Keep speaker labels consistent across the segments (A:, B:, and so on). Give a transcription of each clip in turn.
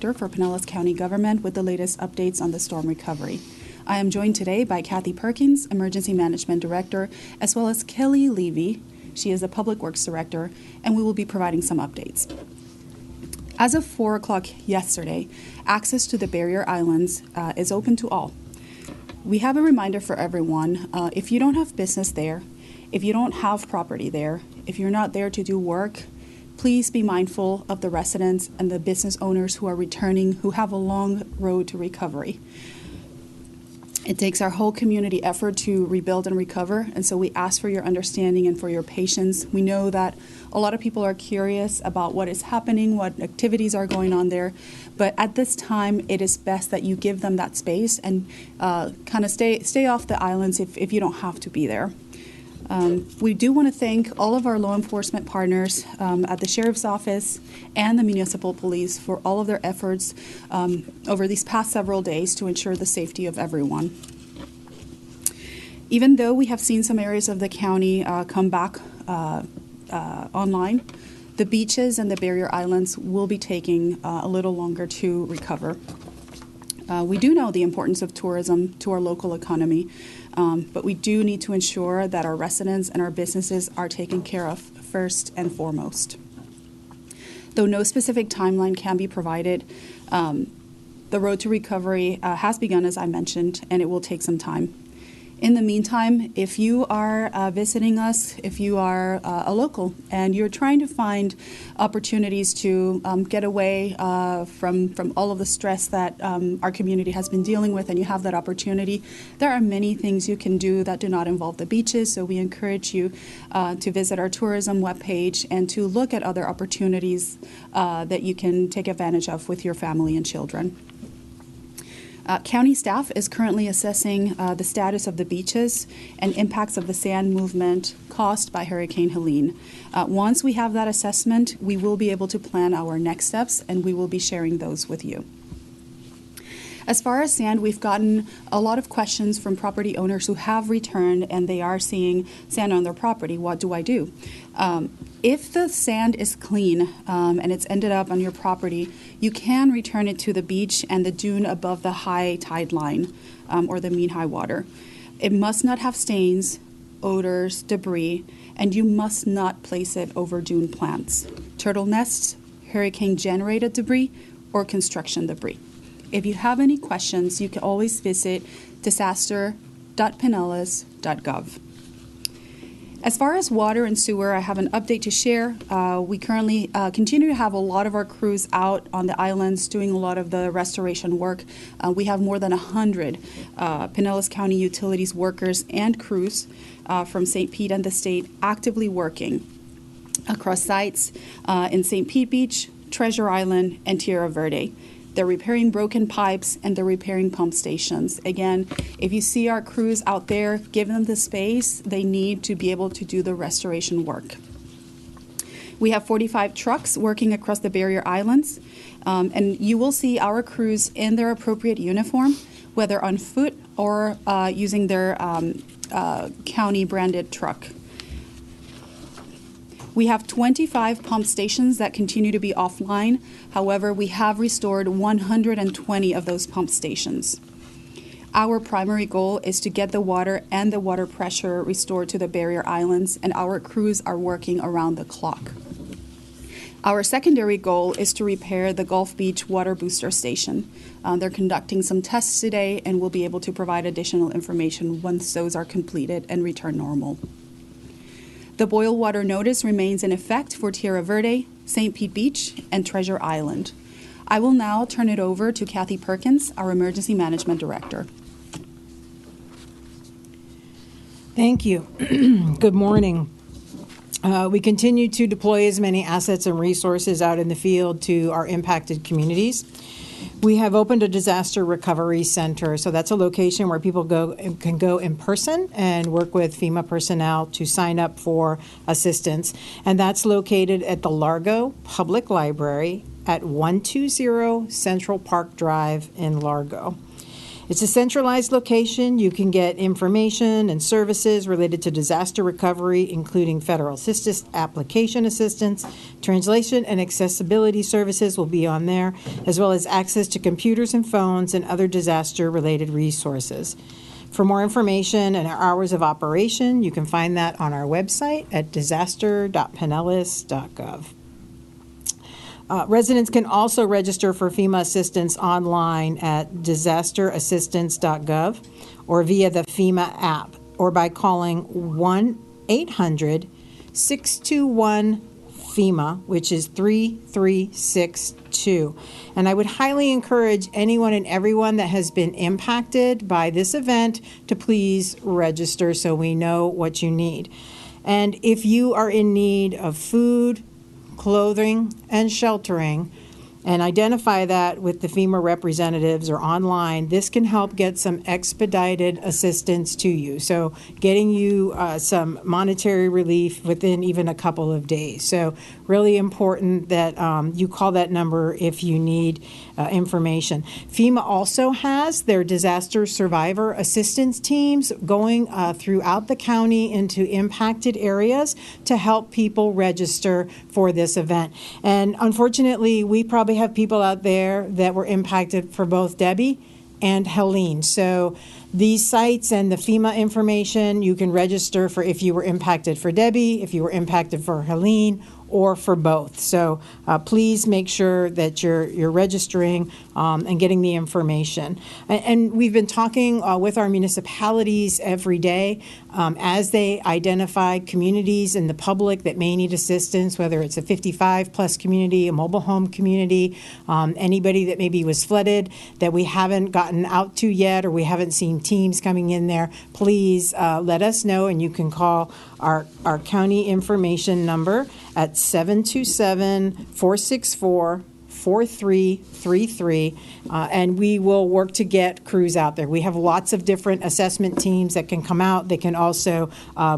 A: Director for Pinellas County Government with the latest updates on the storm recovery. I am joined today by Kathy Perkins, Emergency Management Director, as well as Kelly Levy. She is the Public Works Director, and we will be providing some updates. As of 4 o'clock yesterday, access to the barrier islands is open to all. We have a reminder for everyone, if you don't have business there, if you don't have property there, if you're not there to do work, please be mindful of the residents and the business owners who are returning, who have a long road to recovery. It takes our whole community effort to rebuild and recover, and so we ask for your understanding and for your patience. We know that a lot of people are curious about what is happening, what activities are going on there, but at this time, it is best that you give them that space and kind of stay off the islands if you don't have to be there. We do want to thank all of our law enforcement partners at the Sheriff's Office and the Municipal Police for all of their efforts over these past several days to ensure the safety of everyone. Even though we have seen some areas of the county come back online, the beaches and the barrier islands will be taking a little longer to recover. We do know the importance of tourism to our local economy, but we do need to ensure that our residents and our businesses are taken care of first and foremost. Though no specific timeline can be provided, the road to recovery has begun, as I mentioned, and it will take some time. In the meantime, if you are visiting us, if you are a local and you're trying to find opportunities to get away from all of the stress that our community has been dealing with, and you have that opportunity, there are many things you can do that do not involve the beaches. So we encourage you to visit our tourism webpage and to look at other opportunities that you can take advantage of with your family and children. County staff is currently assessing the status of the beaches and impacts of the sand movement caused by Hurricane Helene. Once we have that assessment, we will be able to plan our next steps, and we will be sharing those with you. As far as sand, we've gotten a lot of questions from property owners who have returned and they are seeing sand on their property. What do I do? If the sand is clean and it's ended up on your property, you can return it to the beach and the dune above the high tide line or the mean high water. It must not have stains, odors, debris, and you must not place it over dune plants, turtle nests, hurricane-generated debris, or construction debris. If you have any questions, you can always visit disaster.pinellas.gov. As far as water and sewer, I have an update to share. We currently continue to have a lot of our crews out on the islands doing a lot of the restoration work. We have more than 100 Pinellas County Utilities workers and crews from St. Pete and the state actively working across sites in St. Pete Beach, Treasure Island, and Tierra Verde. They're repairing broken pipes and they're repairing pump stations. Again, if you see our crews out there, give them the space. They need to be able to do the restoration work. We have 45 trucks working across the barrier islands, and you will see our crews in their appropriate uniform, whether on foot or using their county branded truck. We have 25 pump stations that continue to be offline. However, we have restored 120 of those pump stations. Our primary goal is to get the water and the water pressure restored to the barrier islands, and our crews are working around the clock. Our secondary goal is to repair the Gulf Beach water booster station. They're conducting some tests today, and we'll be able to provide additional information once those are completed and return normal. The boil water notice remains in effect for Tierra Verde, St. Pete Beach, and Treasure Island. I will now turn it over to Kathy Perkins, our Emergency Management Director.
B: Thank you. Good morning. We continue to deploy as many assets and resources out in the field to our impacted communities. We have opened a disaster recovery center, so that's a location where people can go in person and work with FEMA personnel to sign up for assistance, and that's located at the Largo Public Library at 120 Central Park Drive in Largo. It's a centralized location. You can get information and services related to disaster recovery, including federal assistance, application assistance, translation, and accessibility services will be on there, as well as access to computers and phones and other disaster-related resources. For more information and our hours of operation, you can find that on our website at disaster.pinellas.gov. Residents can also register for FEMA assistance online at disasterassistance.gov or via the FEMA app or by calling 1-800-621-FEMA, which is 3362. And I would highly encourage anyone and everyone that has been impacted by this event to please register so we know what you need. And if you are in need of food, clothing, and sheltering, and identify that with the FEMA representatives or online, this can help get some expedited assistance to you. So getting you some monetary relief within even a couple of days. So really important that you call that number if you need information. FEMA also has their disaster survivor assistance teams going throughout the county into impacted areas to help people register for this event. And unfortunately, we probably have people out there that were impacted for both Debbie and Helene. So these sites and the FEMA information, you can register for if you were impacted for Debbie, if you were impacted for Helene, or for both. So please make sure that you're registering and getting the information. And we've been talking with our municipalities every day as they identify communities in the public that may need assistance, whether it's a 55-plus community, a mobile home community, anybody that maybe was flooded that we haven't gotten out to yet or we haven't seen teams coming in there. Please let us know, and you can call our county information number at 727-464-4333, and we will work to get crews out there. We have lots of different assessment teams that can come out. They can also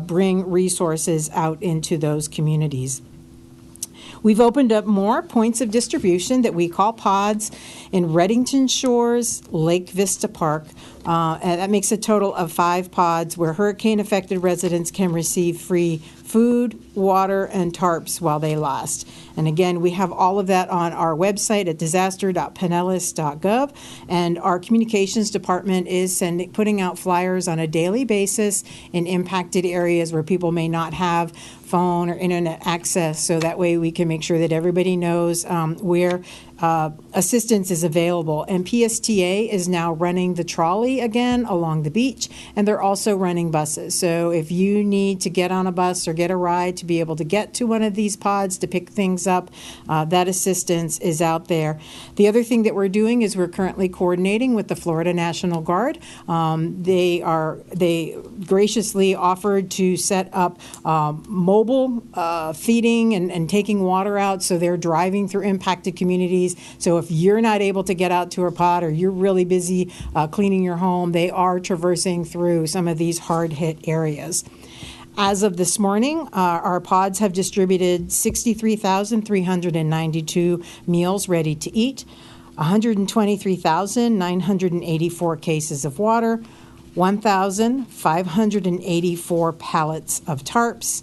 B: bring resources out into those communities. We've opened up more points of distribution that we call pods in Reddington Shores, Lake Vista Park. And that makes a total of 5 pods where hurricane-affected residents can receive free food, water, and tarps while they last. And again, we have all of that on our website at disaster.pinellas.gov. And our communications department is putting out flyers on a daily basis in impacted areas where people may not have phone or internet access. So that way we can make sure that everybody knows where assistance is available. And PSTA is now running the trolley again along the beach, and they're also running buses. So if you need to get on a bus or get a ride to be able to get to one of these pods to pick things up, that assistance is out there. The other thing that we're doing is we're currently coordinating with the Florida National Guard. They graciously offered to set up mobile feeding and taking water out, so they're driving through impacted communities. So if you're not able to get out to a pod or you're really busy cleaning your home, they are traversing through some of these hard-hit areas. As of this morning, our pods have distributed 63,392 meals ready to eat, 123,984 cases of water, 1,584 pallets of tarps,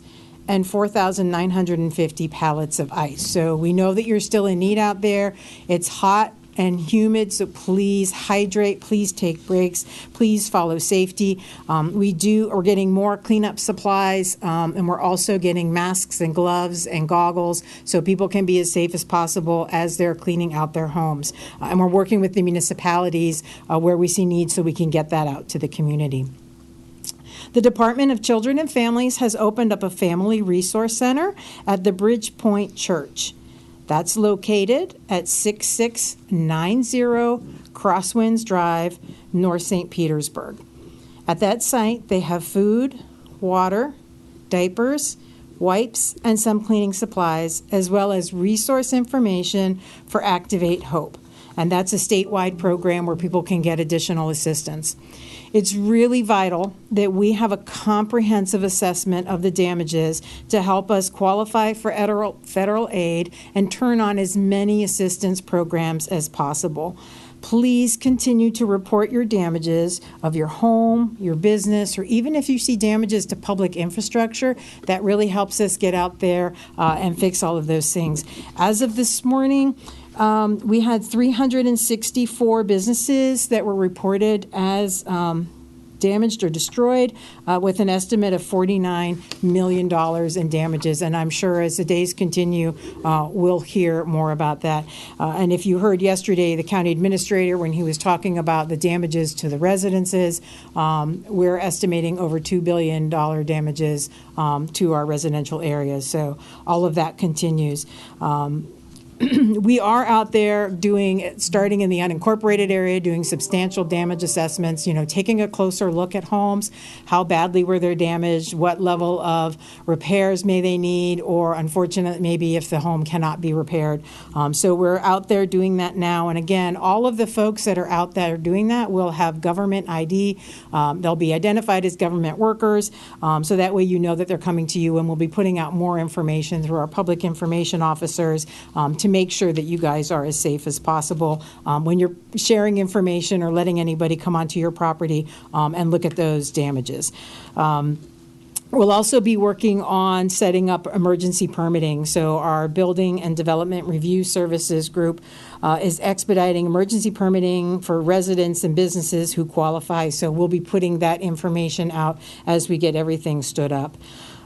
B: and 4,950 pallets of ice. So we know that you're still in need out there. It's hot and humid, so please hydrate, please take breaks, please follow safety. We're getting more cleanup supplies, and we're also getting masks and gloves and goggles so people can be as safe as possible as they're cleaning out their homes. And we're working with the municipalities where we see needs so we can get that out to the community. The Department of Children and Families has opened up a family resource center at the Bridgepoint Church. That's located at 6690 Crosswinds Drive, North St. Petersburg. At that site, they have food, water, diapers, wipes, and some cleaning supplies, as well as resource information for Activate Hope. and that's a statewide program where people can get additional assistance. It's really vital that we have a comprehensive assessment of the damages to help us qualify for federal aid and turn on as many assistance programs as possible. Please continue to report your damages of your home, your business, or even if you see damages to public infrastructure. That really helps us get out there and fix all of those things. As of this morning, we had 364 businesses that were reported as damaged or destroyed, with an estimate of $49 million in damages. And I'm sure as the days continue, we'll hear more about that. And if you heard yesterday, the county administrator, when he was talking about the damages to the residences, we're estimating over $2 billion damages to our residential areas. So all of that continues. We are out there starting in the unincorporated area, doing substantial damage assessments, taking a closer look at homes, how badly were they damaged, what level of repairs may they need, or unfortunately, maybe if the home cannot be repaired. So we're out there doing that now. And again, all of the folks that are out there doing that will have government ID. They'll be identified as government workers, so that way you know that they're coming to you, and we'll be putting out more information through our public information officers to make sure that you guys are as safe as possible when you're sharing information or letting anybody come onto your property and look at those damages. We'll also be working on setting up emergency permitting. So our Building and Development Review Services group is expediting emergency permitting for residents and businesses who qualify. So we'll be putting that information out as we get everything stood up.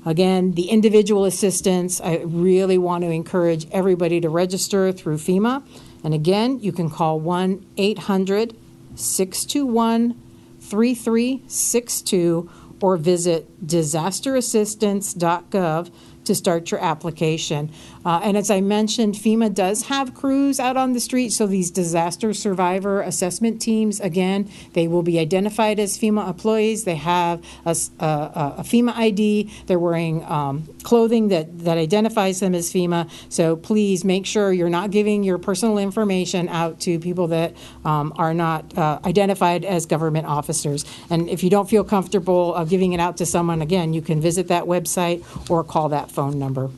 B: Again, the individual assistance, I really want to encourage everybody to register through FEMA. And again, you can call 1-800-621-3362 or visit disasterassistance.gov to start your application. And as I mentioned, FEMA does have crews out on the street, so these disaster survivor assessment teams, again, they will be identified as FEMA employees. They have a FEMA ID. They're wearing clothing that identifies them as FEMA. So please make sure you're not giving your personal information out to people that are not identified as government officers. And if you don't feel comfortable giving it out to someone, again, you can visit that website or call that phone number.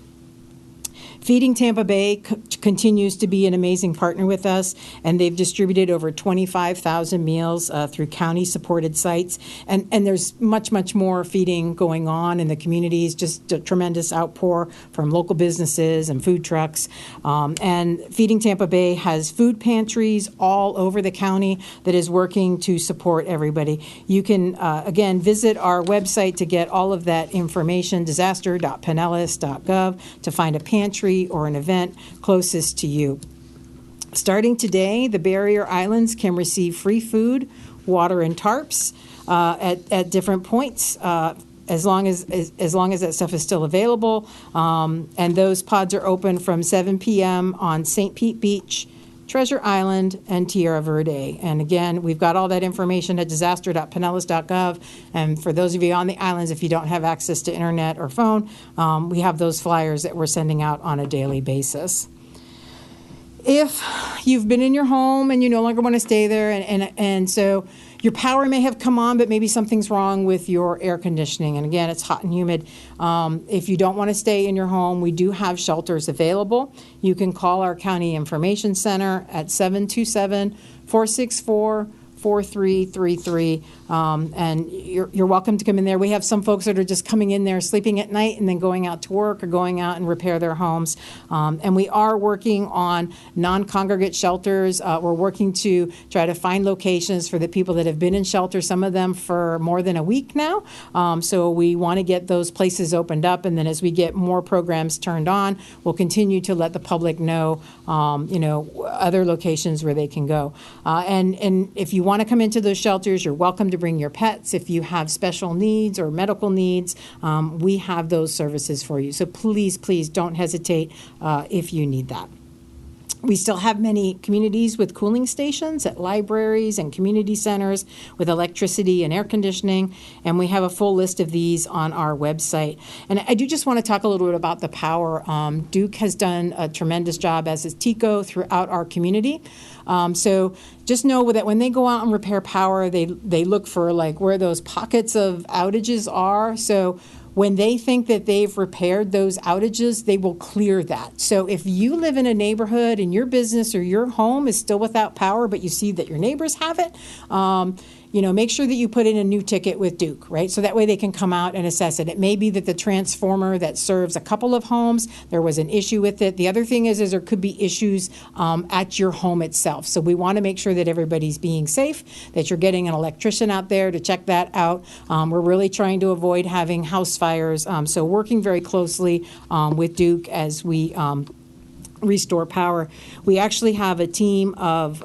B: Feeding Tampa Bay continues to be an amazing partner with us, and they've distributed over 25,000 meals through county-supported sites. And there's much, much more feeding going on in the communities, just a tremendous outpour from local businesses and food trucks. And Feeding Tampa Bay has food pantries all over the county that is working to support everybody. You can, again, visit our website to get all of that information, disaster.pinellas.gov, to find a pantry or an event closest to you. Starting today, the barrier islands can receive free food, water, and tarps at different points. As long as that stuff is still available, and those pods are open from 7 p.m. on St. Pete Beach, Treasure Island, and Tierra Verde. And again, we've got all that information at disaster.pinellas.gov. And for those of you on the islands, if you don't have access to internet or phone, we have those flyers that we're sending out on a daily basis. If you've been in your home and you no longer want to stay there, and so your power may have come on, but maybe something's wrong with your air conditioning. And again, it's hot and humid. If you don't want to stay in your home, we do have shelters available. You can call our County Information Center at 727-464-4333, and you're welcome to come in there. We have some folks that are just coming in there, sleeping at night, and then going out to work or going out and repair their homes. And we are working on non-congregate shelters. We're working to try to find locations for the people that have been in shelter, some of them for more than a week now. So we want to get those places opened up, and then as we get more programs turned on, we'll continue to let the public know, other locations where they can go. And if you want to come into those shelters, you're welcome to bring your pets. If you have special needs or medical needs, we have those services for you. So please, please don't hesitate if you need that. We still have many communities with cooling stations at libraries and community centers with electricity and air conditioning, and we have a full list of these on our website. And I do just want to talk a little bit about the power. Duke has done a tremendous job, as is TECO, throughout our community. So just know that when they go out and repair power, they look for like where those pockets of outages are. So when they think that they've repaired those outages, they will clear that. So if you live in a neighborhood and your business or your home is still without power, but you see that your neighbors have it, make sure that you put in a new ticket with Duke, right? So that way they can come out and assess it. It may be that the transformer that serves a couple of homes, there was an issue with it. The other thing is there could be issues at your home itself. So we want to make sure that everybody's being safe, that you're getting an electrician out there to check that out. We're really trying to avoid having house fires. So working very closely with Duke as we restore power. We actually have a team of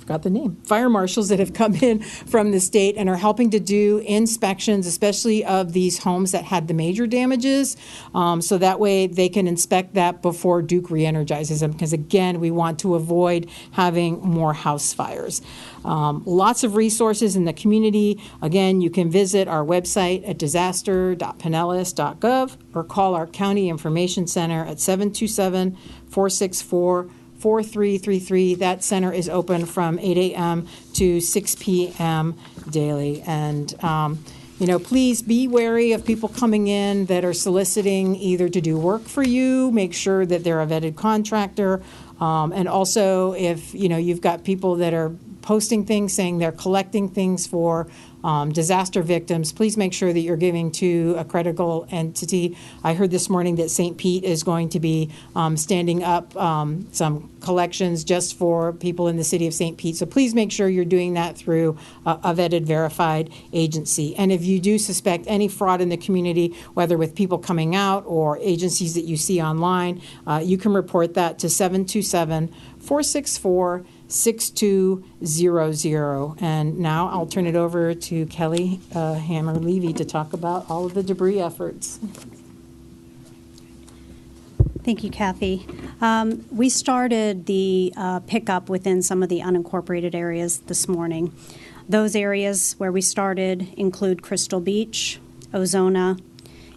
B: forgot the name, fire marshals that have come in from the state and are helping to do inspections, especially of these homes that had the major damages, so that way they can inspect that before Duke re-energizes them, because again, we want to avoid having more house fires. Lots of resources in the community. Again, you can visit our website at disaster.pinellas.gov or call our County Information Center at 727-464-4333. That center is open from 8 a.m. to 6 p.m. daily. And, please be wary of people coming in that are soliciting either to do work for you. Make sure that they're a vetted contractor. And also, if, you've got people that are posting things saying they're collecting things for disaster victims, please make sure that you're giving to a credible entity. I heard this morning that St. Pete is going to be standing up some collections just for people in the city of St. Pete. So please make sure you're doing that through a vetted, verified agency. And if you do suspect any fraud in the community, whether with people coming out or agencies that you see online, you can report that to 727-464-6200. And now I'll turn it over to Kelly Hammer-Levy to talk about all of the debris efforts.
C: Thank you, Kathy. We started the pickup within some of the unincorporated areas this morning. Those areas where we started include Crystal Beach, Ozona,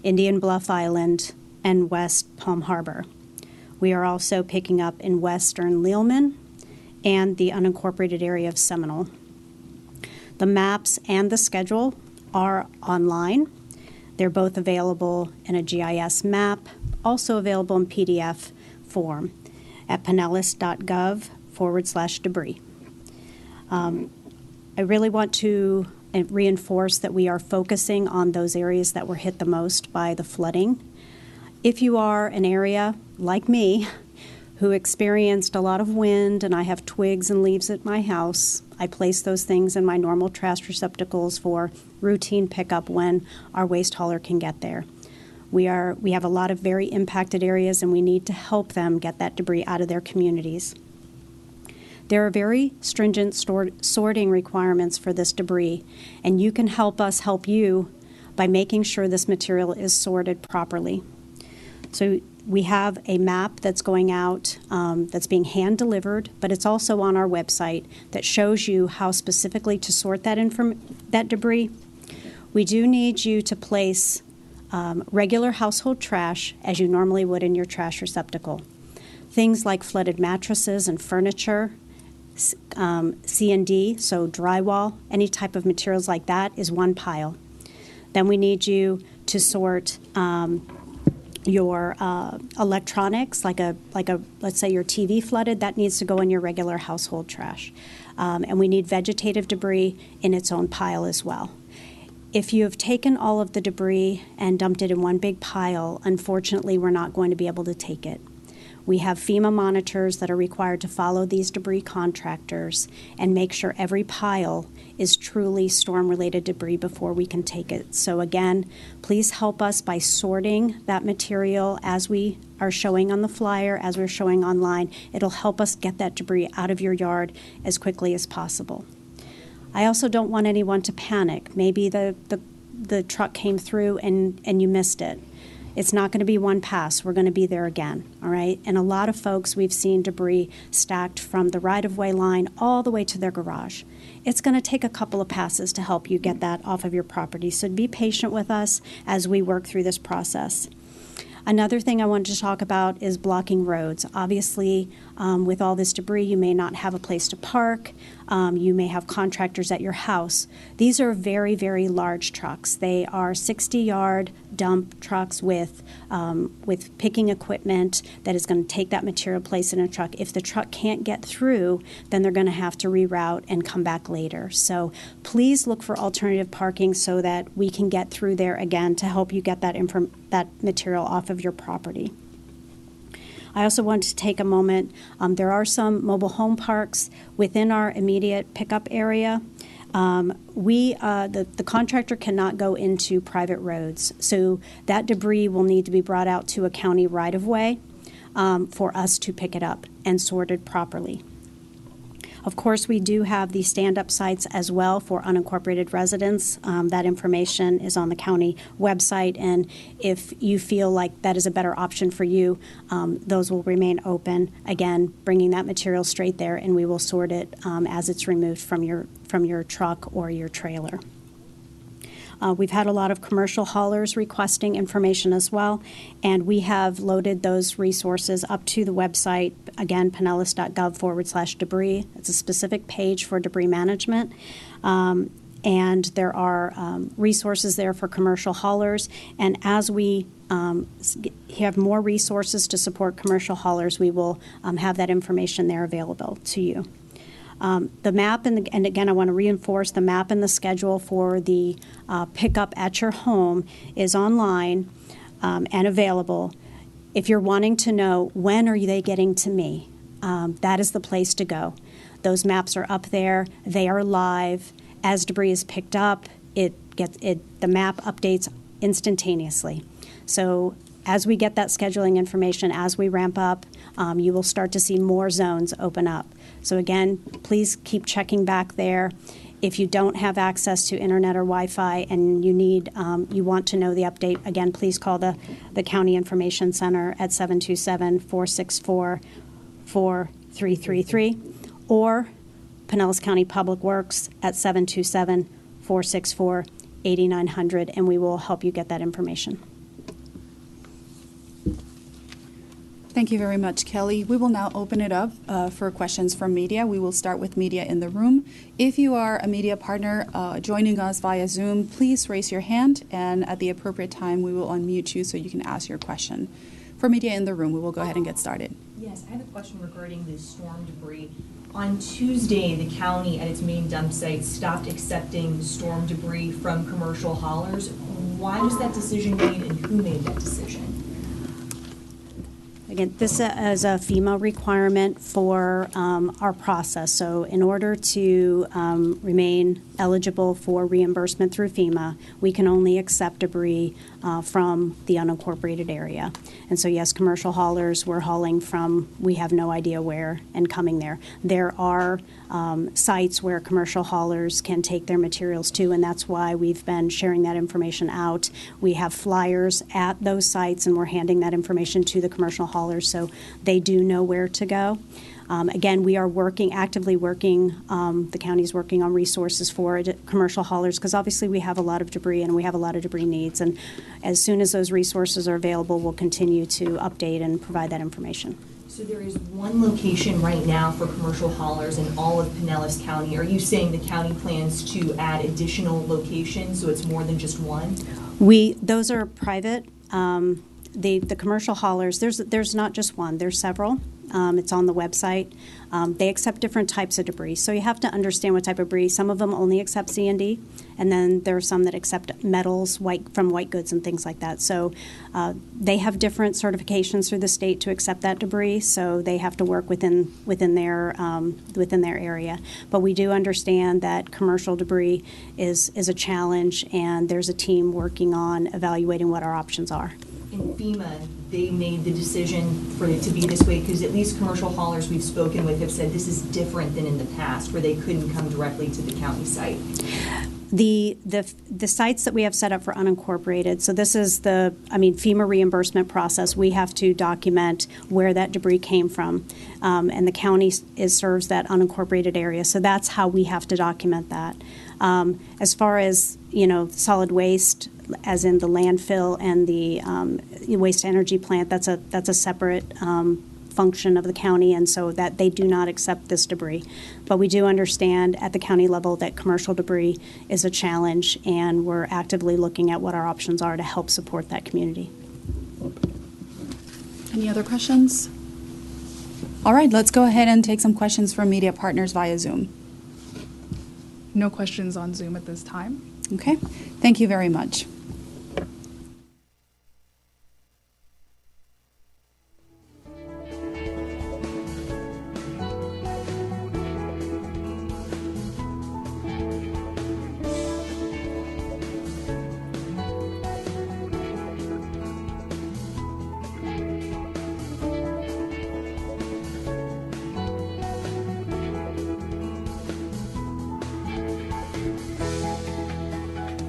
C: Indian Bluff Island, and West Palm Harbor. We are also picking up in western Leelman and the unincorporated area of Seminole. The maps and the schedule are online. They're both available in a GIS map, also available in PDF form at pinellas.gov/debris. I really want to reinforce that we are focusing on those areas that were hit the most by the flooding. If you are an area like me who experienced a lot of wind and I have twigs and leaves at my house, I place those things in my normal trash receptacles for routine pickup when our waste hauler can get there. We have a lot of very impacted areas and we need to help them get that debris out of their communities. There are very stringent sorting requirements for this debris, and you can help us help you by making sure this material is sorted properly. So we have a map that's going out that's being hand delivered, but it's also on our website that shows you how specifically to sort that debris. We do need you to place regular household trash as you normally would in your trash receptacle. Things like flooded mattresses and furniture, C&D, so drywall, any type of materials like that is one pile. Then we need you to sort your electronics, like a let's say your TV flooded, that needs to go in your regular household trash. And we need vegetative debris in its own pile as well. If you have taken all of the debris and dumped it in one big pile, unfortunately, we're not going to be able to take it. We have FEMA monitors that are required to follow these debris contractors and make sure every pile is truly storm-related debris before we can take it. So again, please help us by sorting that material as we are showing on the flyer, as we're showing online. It'll help us get that debris out of your yard as quickly as possible. I also don't want anyone to panic. Maybe the truck came through and you missed it. It's not going to be one pass. We're going to be there again, all right? And a lot of folks, we've seen debris stacked from the right-of-way line all the way to their garage. It's going to take a couple of passes to help you get that off of your property. So be patient with us as we work through this process. Another thing I wanted to talk about is blocking roads. Obviously, with all this debris, you may not have a place to park. You may have contractors at your house. These are very, very large trucks. They are 60-yard dump trucks with picking equipment that is going to take that material, place in a truck. If the truck can't get through, then they're going to have to reroute and come back later. So please look for alternative parking so that we can get through there again to help you get that material off of your property. I also want to take a moment. There are some mobile home parks within our immediate pickup area. The contractor cannot go into private roads, so that debris will need to be brought out to a county right-of-way for us to pick it up and sort it properly. Of course, we do have the stand-up sites as well for unincorporated residents. That information is on the county website, and if you feel like that is a better option for you, those will remain open. Again, bringing that material straight there, and we will sort it as it's removed from your truck or your trailer. We've had a lot of commercial haulers requesting information as well, and we have loaded those resources up to the website, again, pinellas.gov/debris. It's a specific page for debris management, and there are resources there for commercial haulers, and as we have more resources to support commercial haulers, we will have that information there available to you. The map, and again, I want to reinforce the map and the schedule for the pickup at your home is online and available. If you're wanting to know when are they getting to me, that is the place to go. Those maps are up there. They are live. As debris is picked up, the map updates instantaneously. So as we get that scheduling information, as we ramp up, you will start to see more zones open up. So again, please keep checking back there. If you don't have access to internet or Wi-Fi and you want to know the update, again, please call the County Information Center at 727-464-4333 or Pinellas County Public Works at 727-464-8900, and we will help you get that information.
A: Thank you very much, Kelly. We will now open it up for questions from media. We will start with media in the room. If you are a media partner joining us via Zoom, please raise your hand, and at the appropriate time, we will unmute you so you can ask your question. For media in the room, we will go ahead and get started.
D: Yes, I have a question regarding the storm debris. On Tuesday, the county at its main dump site stopped accepting storm debris from commercial haulers. Why was that decision made, and who made that decision?
C: Again, this is a FEMA requirement for our process. So in order to remain eligible for reimbursement through FEMA, we can only accept debris from the unincorporated area. And so, yes, commercial haulers were hauling from we have no idea where and coming there. There are sites where commercial haulers can take their materials to, and that's why we've been sharing that information out. We have flyers at those sites, and we're handing that information to the commercial haulers so they do know where to go. Again, we are actively working, the county's working on resources for commercial haulers because obviously we have a lot of debris and we have a lot of debris needs. And as soon as those resources are available, we'll continue to update and provide that information.
D: So there is one location right now for commercial haulers in all of Pinellas County. Are you saying the county plans to add additional locations so it's more than just one?
C: Those are private. The commercial haulers, there's not just one, there's several. It's on the website. They accept different types of debris. So you have to understand what type of debris. Some of them only accept C&D, and then there are some that accept metals, from white goods and things like that. So they have different certifications through the state to accept that debris, so they have to work within their area. But we do understand that commercial debris is a challenge, and there's a team working on evaluating what our options are.
D: In FEMA, they made the decision for it to be this way because at least commercial haulers we've spoken with have said this is different than in the past where they couldn't come directly to the county site.
C: The sites that we have set up for unincorporated, so this is the, FEMA reimbursement process. We have to document where that debris came from, and the county serves that unincorporated area. So that's how we have to document that. As far as, solid waste, as in the landfill and the waste energy plant, that's a separate function of the county, and so that they do not accept this debris. But we do understand at the county level that commercial debris is a challenge, and we're actively looking at what our options are to help support that community.
A: Any other questions? All right, let's go ahead and take some questions from media partners via Zoom.
E: No questions on Zoom at this time.
A: Okay, thank you very much.